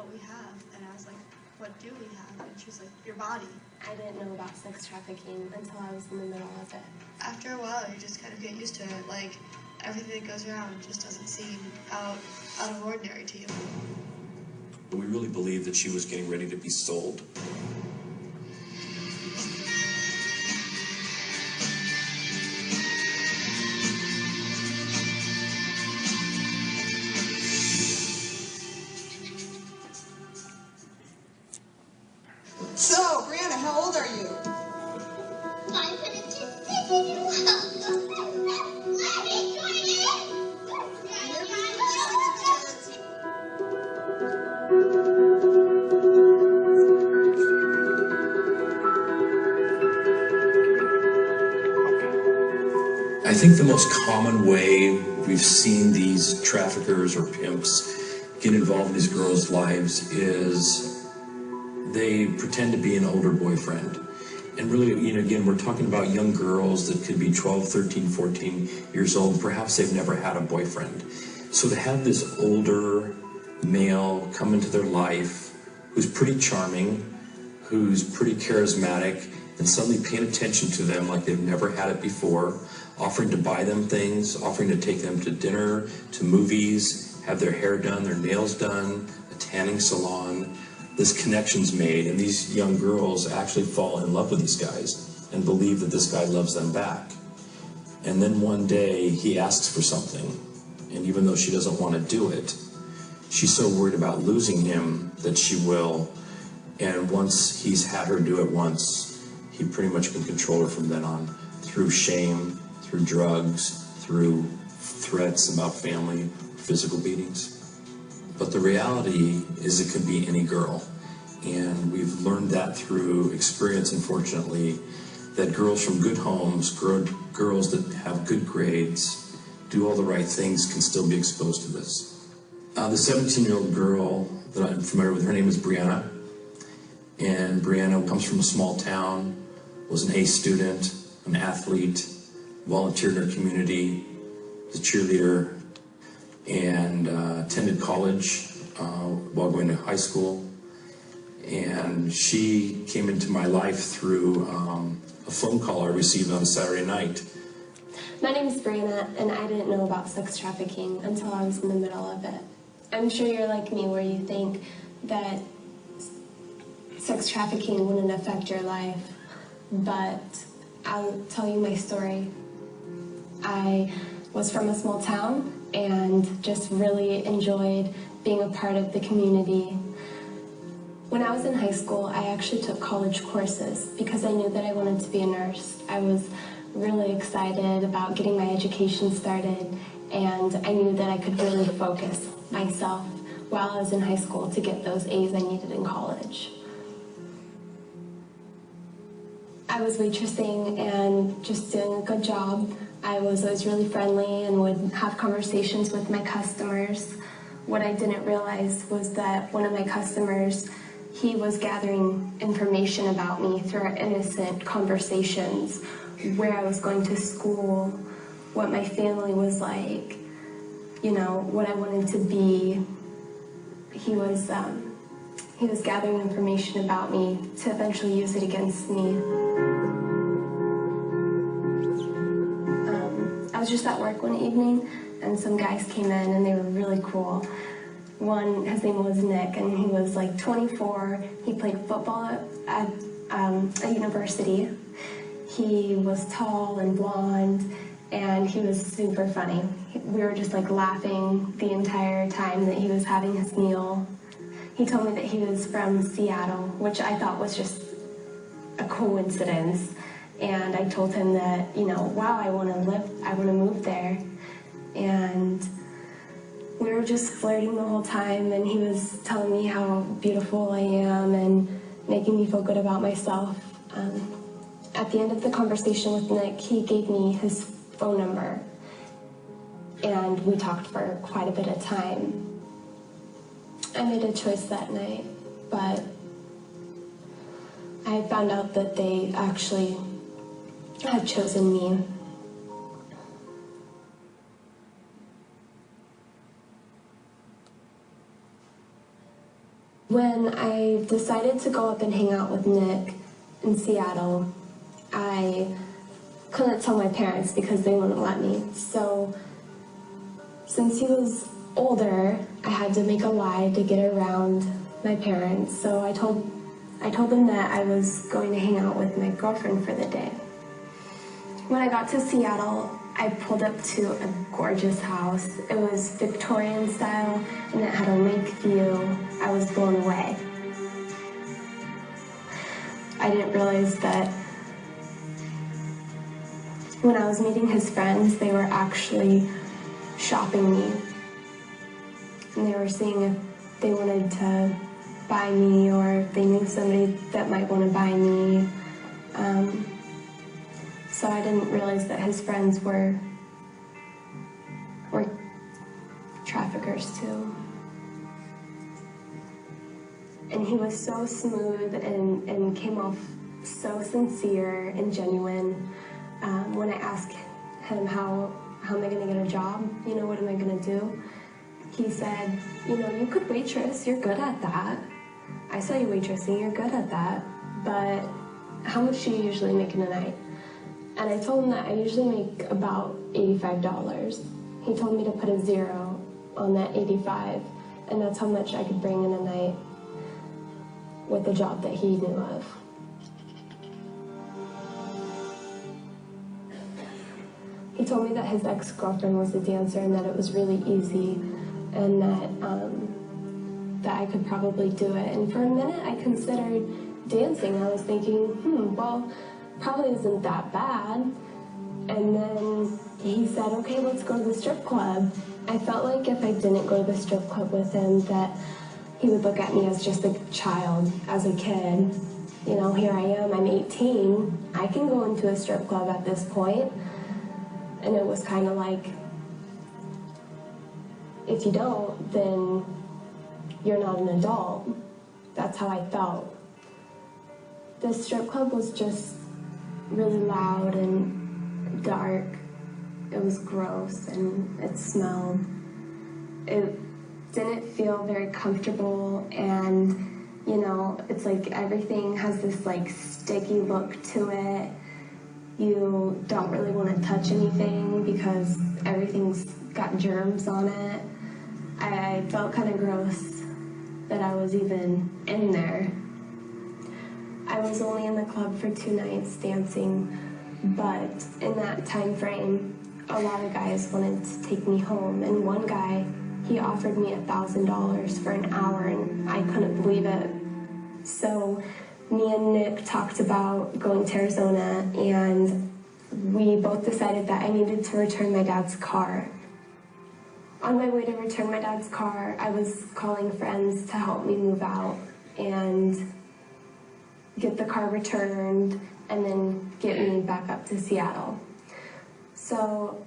what we have, and I was like, what do we have? And she was like, your body. I didn't know about sex trafficking until I was in the middle of it. After a while, you just kind of get used to it. Like, everything that goes around just doesn't seem out of ordinary to you. We really believed that she was getting ready to be sold. So, Brianna, how old are you? 520. I think the most common way we've seen these traffickers or pimps get involved in these girls' lives is they pretend to be an older boyfriend. And really, again, we're talking about young girls that could be 12, 13, 14 years old. Perhaps they've never had a boyfriend. So to have this older male come into their life who's pretty charming, who's pretty charismatic, and suddenly paying attention to them like they've never had it before, offering to buy them things, offering to take them to dinner, to movies, have their hair done, their nails done, a tanning salon. This connection's made, and these young girls actually fall in love with these guys and believe that this guy loves them back. And then one day he asks for something, and even though she doesn't want to do it, she's so worried about losing him that she will. And once he's had her do it once, he pretty much can control her from then on, through shame, through drugs, through threats about family, physical beatings. But the reality is it could be any girl. And we've learned that through experience, unfortunately, that girls from good homes, girls that have good grades, do all the right things, can still be exposed to this. The 17-year-old girl that I'm familiar with, her name is Brianna. And Brianna comes from a small town, was an A student, an athlete, volunteered in her community, was a cheerleader, and attended college while going to high school. And she came into my life through a phone call I received on a Saturday night. My name is Brianna, and I didn't know about sex trafficking until I was in the middle of it. I'm sure you're like me, where you think that sex trafficking wouldn't affect your life, but I'll tell you my story. I was from a small town and just really enjoyed being a part of the community. When I was in high school, I actually took college courses because I knew that I wanted to be a nurse. I was really excited about getting my education started, and I knew that I could really focus myself while I was in high school to get those A's I needed in college. I was waitressing and just doing a good job. I was always really friendly and would have conversations with my customers. What I didn't realize was that one of my customers, he was gathering information about me through our innocent conversations, where I was going to school, what my family was like, what I wanted to be. He was gathering information about me to eventually use it against me. I was just at work one evening, and some guys came in, and they were really cool. One, his name was Nick, and he was like 24. He played football at a university. He was tall and blonde, and he was super funny. We were just like laughing the entire time that he was having his meal. He told me that he was from Seattle, which I thought was just a coincidence. And I told him that, wow, I want to move there. And we were just flirting the whole time, and he was telling me how beautiful I am and making me feel good about myself. At the end of the conversation with Nick, he gave me his phone number, and we talked for quite a bit of time. I made a choice that night, but I found out that they actually had chosen me. When I decided to go up and hang out with Nick in Seattle, I couldn't tell my parents because they wouldn't let me. So since he was older, I had to make a lie to get around my parents. So I told them that I was going to hang out with my girlfriend for the day. When I got to Seattle, I pulled up to a gorgeous house. It was Victorian style and it had a lake view. I was blown away. I didn't realize that when I was meeting his friends, they were actually shopping me. And they were seeing if they wanted to buy me or if they knew somebody that might want to buy me. So I didn't realize that his friends were traffickers too. And he was so smooth and came off so sincere and genuine. When I asked him how am I gonna get a job, what am I gonna do? He said, you could waitress, you're good at that. I saw you waitressing, you're good at that, but how much do you usually make in a night? And I told him that I usually make about $85. He told me to put a 0 on that 85, and that's how much I could bring in a night with the job that he knew of. He told me that his ex-girlfriend was a dancer and that it was really easy and that I could probably do it. And for a minute I considered dancing. I was thinking, well, probably isn't that bad. And then he said, okay, let's go to the strip club. I felt like if I didn't go to the strip club with him that he would look at me as just a child, as a kid. Here I am, I'm 18. I can go into a strip club at this point. And it was kind of like, if you don't, then you're not an adult. That's how I felt. The strip club was just really loud and dark. It was gross and it smelled. It didn't feel very comfortable, and it's like everything has this like sticky look to it. You don't really want to touch anything because everything's got germs on it. I felt kind of gross that I was even in there. I was only in the club for 2 nights dancing, but in that time frame, a lot of guys wanted to take me home, and one guy, he offered me $1,000 for an hour, and I couldn't believe it. So me and Nick talked about going to Arizona, and we both decided that I needed to return my dad's car. On my way to return my dad's car, I was calling friends to help me move out and get the car returned and then get me back up to Seattle. So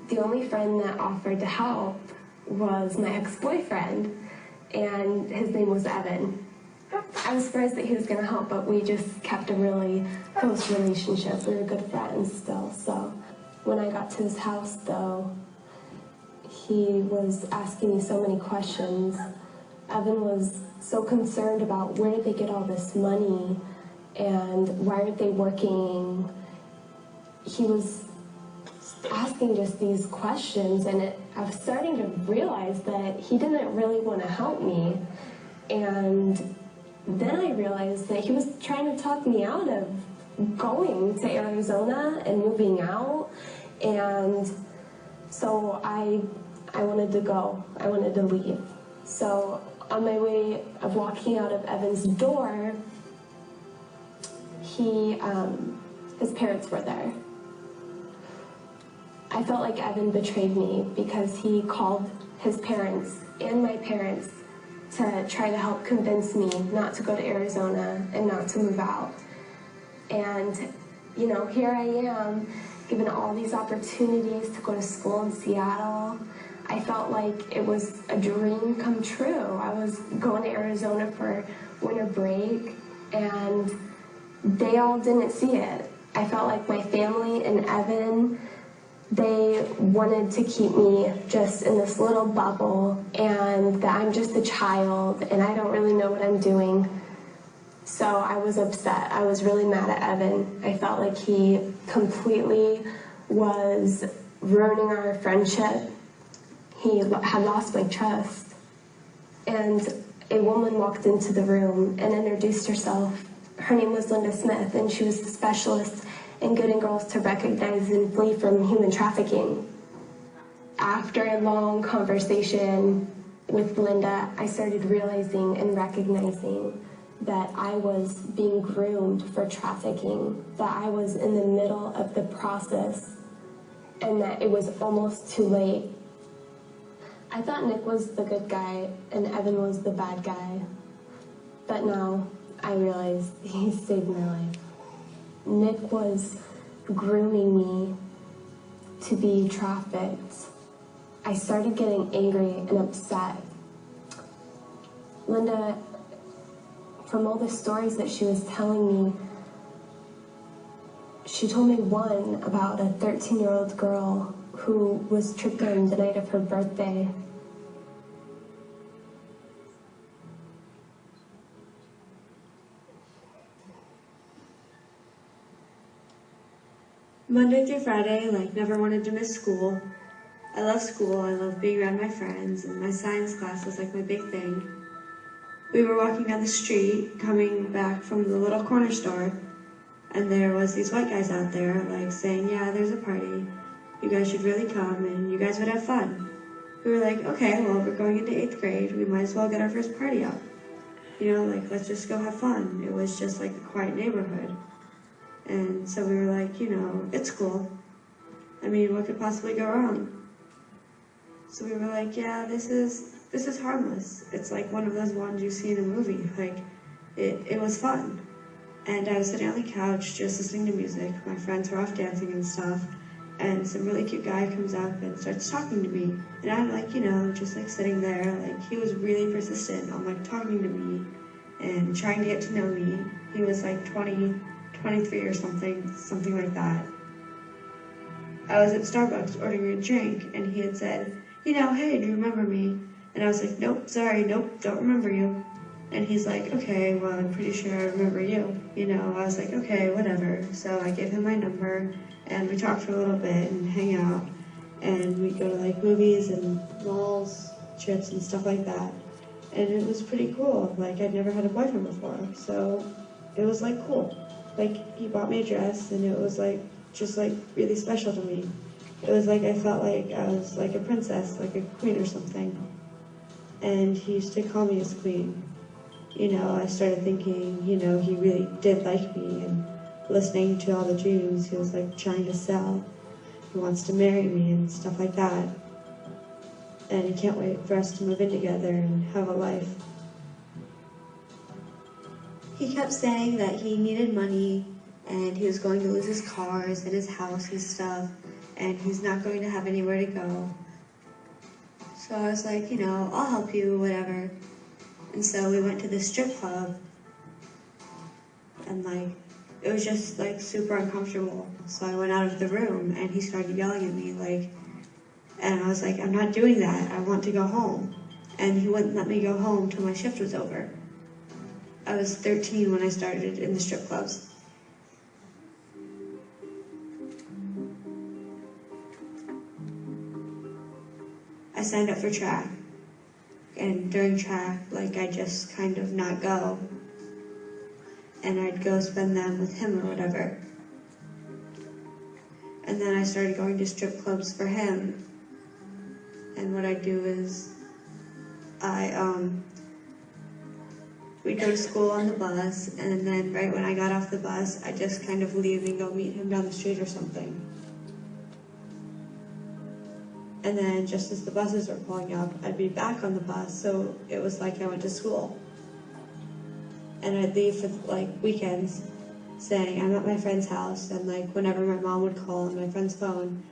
the only friend that offered to help was my ex-boyfriend, and his name was Evan. I was surprised that he was going to help, but we just kept a really close relationship. We were good friends still. So when I got to his house, though, he was asking me so many questions. Evan was so concerned about where did they get all this money and why aren't they working. He was asking just these questions, and I was starting to realize that he didn't really want to help me. And then I realized that he was trying to talk me out of going to Arizona and moving out. And so I wanted to go. I wanted to leave. So on my way of walking out of Evan's door, his parents were there. I felt like Evan betrayed me because he called his parents and my parents to try to help convince me not to go to Arizona and not to move out. And, here I am, given all these opportunities to go to school in Seattle. I felt like it was a dream come true. I was going to Arizona for winter break, and they all didn't see it. I felt like my family and Evan They wanted to keep me just in this little bubble and that I'm just a child and I don't really know what I'm doing. So I was upset. I was really mad at Evan. I felt like he completely was ruining our friendship. He had lost my trust. And a woman walked into the room and introduced herself. Her name was Linda Smith, and she was the specialist in getting girls to recognize and flee from human trafficking. After a long conversation with Linda, I started realizing and recognizing that I was being groomed for trafficking, that I was in the middle of the process, and that it was almost too late. I thought Nick was the good guy and Evan was the bad guy, but now I realize he saved my life. Nick was grooming me to be trafficked. I started getting angry and upset. Linda, from all the stories that she was telling me, she told me one about a 13-year-old girl who was tricked on the night of her birthday. Monday through Friday, never wanted to miss school. I love school, I love being around my friends, and my science class was my big thing. We were walking down the street, coming back from the little corner store, and there was these white guys out there, saying, yeah, there's a party. You guys should really come, and you guys would have fun. We were like, okay, well, we're going into 8th grade, we might as well get our first party up. Let's just go have fun. It was just a quiet neighborhood. And so we were like, it's cool. I mean, what could possibly go wrong? So we were like, yeah, this is harmless. It's like one of those ones you see in a movie. It was fun. And I was sitting on the couch just listening to music. My friends were off dancing and stuff. And some really cute guy comes up and starts talking to me. And I'm just sitting there. He was really persistent on talking to me and trying to get to know me. He was 23 or something like that. I was at Starbucks ordering a drink, and he had said, hey, do you remember me? And I was like, nope, sorry, nope, don't remember you. And he's like, okay, well, I'm pretty sure I remember you. I was like, okay, whatever. So I gave him my number, and we talked for a little bit and hang out, and we'd go to movies and malls, trips and stuff like that. And it was pretty cool. I'd never had a boyfriend before, so it was cool. He bought me a dress, and it was just really special to me. It was I felt like I was a princess, a queen or something. And he used to call me his queen. I started thinking, he really did like me, and listening to all the dreams he was trying to sell. He wants to marry me and stuff like that. And he can't wait for us to move in together and have a life. He kept saying that he needed money, and he was going to lose his cars and his house and stuff, and he's not going to have anywhere to go. So I was like, I'll help you, whatever. And so we went to this strip club, and it was just super uncomfortable. So I went out of the room, and he started yelling at me, and I was like, I'm not doing that, I want to go home. And he wouldn't let me go home till my shift was over. I was 13 when I started in the strip clubs. I signed up for track, and during track, I'd just kind of not go, and I'd go spend them with him or whatever. And then I started going to strip clubs for him, and what I'd do is, we'd go to school on the bus, and then right when I got off the bus, I'd just kind of leave and go meet him down the street or something. And then just as the buses were pulling up, I'd be back on the bus, so it was like I went to school. And I'd leave for weekends, saying I'm at my friend's house, and whenever my mom would call on my friend's phone,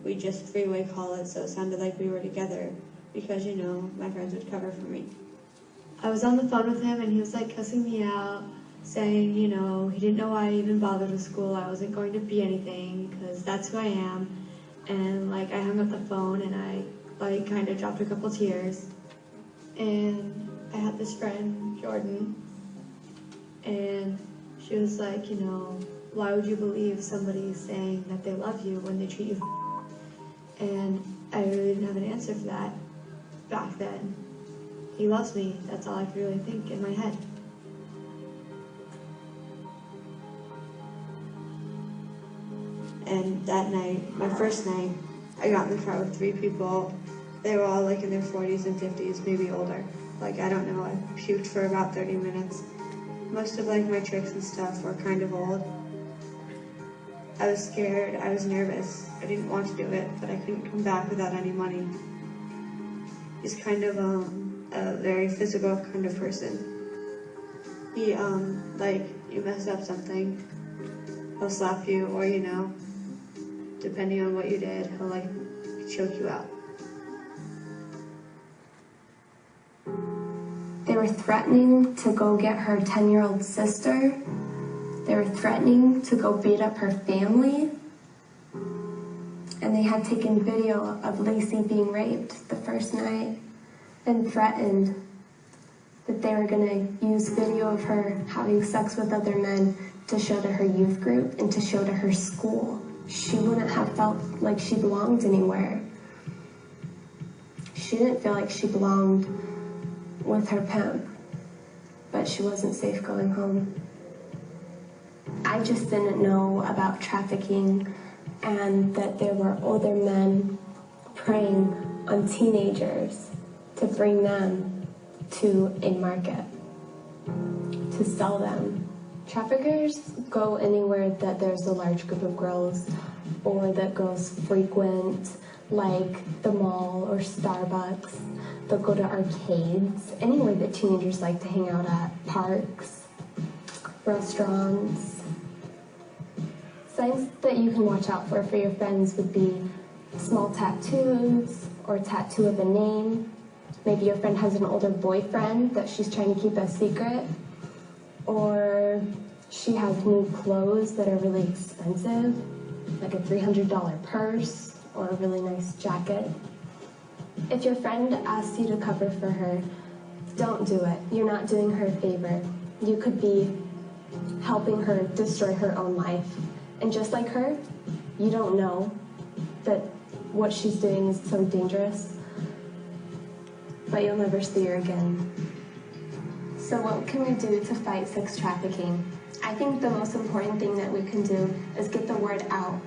we'd just three-way call it so it sounded like we were together, because my friends would cover for me. I was on the phone with him, and he was cussing me out, saying, he didn't know why I even bothered with school, I wasn't going to be anything, because that's who I am. and like I hung up the phone and I like kind of dropped a couple tears. And I had this friend, Jordan, and she was like, you know, why would you believe somebody saying that they love you when they treat you? And I really didn't have an answer for that back then. He loves me, that's all I could really think in my head. And that night, my first night, I got in the car with 3 people. They were all like in their 40s and 50s, maybe older. Like, I don't know, I puked for about 30 minutes. Most of like my tricks and stuff were kind of old. I was scared, I was nervous. I didn't want to do it, but I couldn't come back without any money. He's kind of a very physical kind of person. He, like, you mess up something, he'll slap you, or you know, depending on what you did, he'll like choke you out. They were threatening to go get her 10-year-old sister. They were threatening to go beat up her family. And they had taken video of Lacey being raped the first night and threatened that they were going to use video of her having sex with other men to show to her youth group and to show to her school. She wouldn't have felt like she belonged anywhere. She didn't feel like she belonged with her pimp, but she wasn't safe going home. I just didn't know about trafficking and that there were older men preying on teenagers to bring them to a market, to sell them. Traffickers go anywhere that there's a large group of girls or that girls frequent, like the mall or Starbucks. They'll go to arcades, anywhere that teenagers like to hang out at, parks, restaurants. Signs that you can watch out for your friends would be small tattoos or a tattoo of a name. Maybe your friend has an older boyfriend that she's trying to keep a secret, or she has new clothes that are really expensive, like a $300 purse or a really nice jacket. If your friend asks you to cover for her, don't do it. You're not doing her a favor. You could be helping her destroy her own life. And just like her, you don't know that what she's doing is so dangerous, but you'll never see her again. So what can we do to fight sex trafficking? I think the most important thing that we can do is get the word out.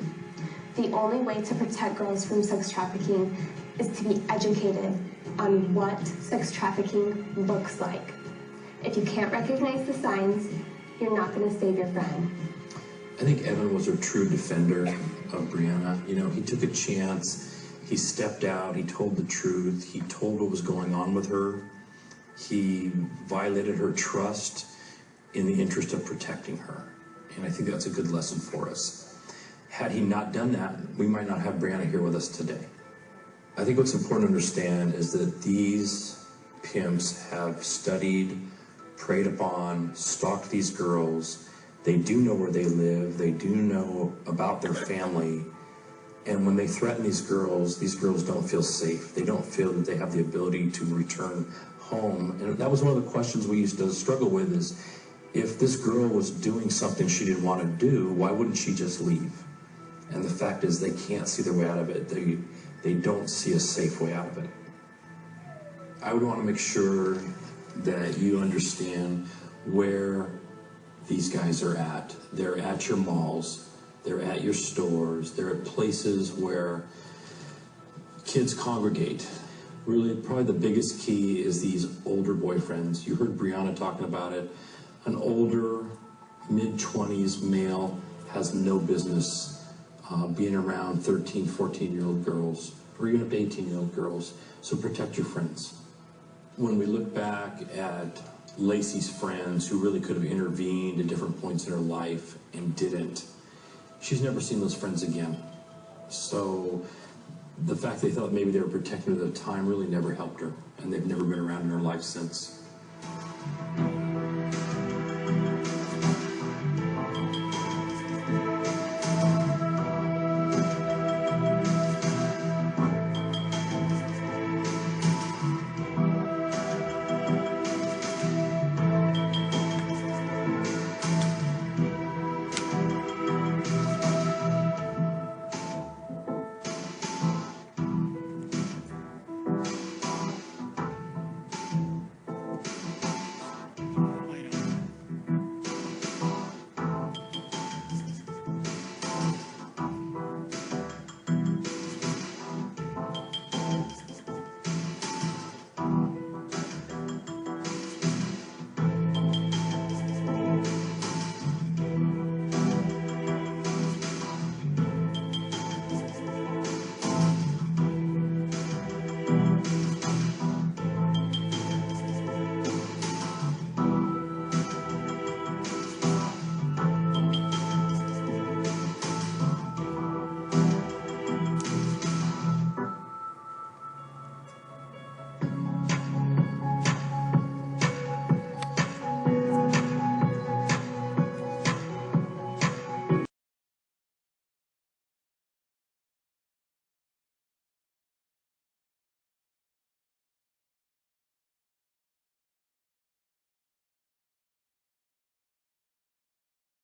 The only way to protect girls from sex trafficking is to be educated on what sex trafficking looks like. If you can't recognize the signs, you're not going to save your friend. I think Evan was a true defender of Brianna. You know, he took a chance, he stepped out, he told the truth, he told what was going on with her. He violated her trust in the interest of protecting her. And I think that's a good lesson for us. Had he not done that, we might not have Brianna here with us today. I think what's important to understand is that these pimps have studied, preyed upon, stalked these girls. They do know where they live, they do know about their family, and when they threaten these girls don't feel safe. They don't feel that they have the ability to return home. And that was one of the questions we used to struggle with, is if this girl was doing something she didn't want to do, why wouldn't she just leave? And the fact is they can't see their way out of it. They don't see a safe way out of it. I would want to make sure that you understand where these guys are at. They're at your malls, they're at your stores, they're at places where kids congregate. Really, probably the biggest key is these older boyfriends. You heard Brianna talking about it. An older, mid-20s male has no business being around 13, 14-year-old girls, or even 18-year-old girls. So protect your friends. When we look back at Lacey's friends who really could have intervened at different points in her life and didn't, she's never seen those friends again. So the fact they thought maybe they were protecting her at the time really never helped her, and they've never been around in her life since.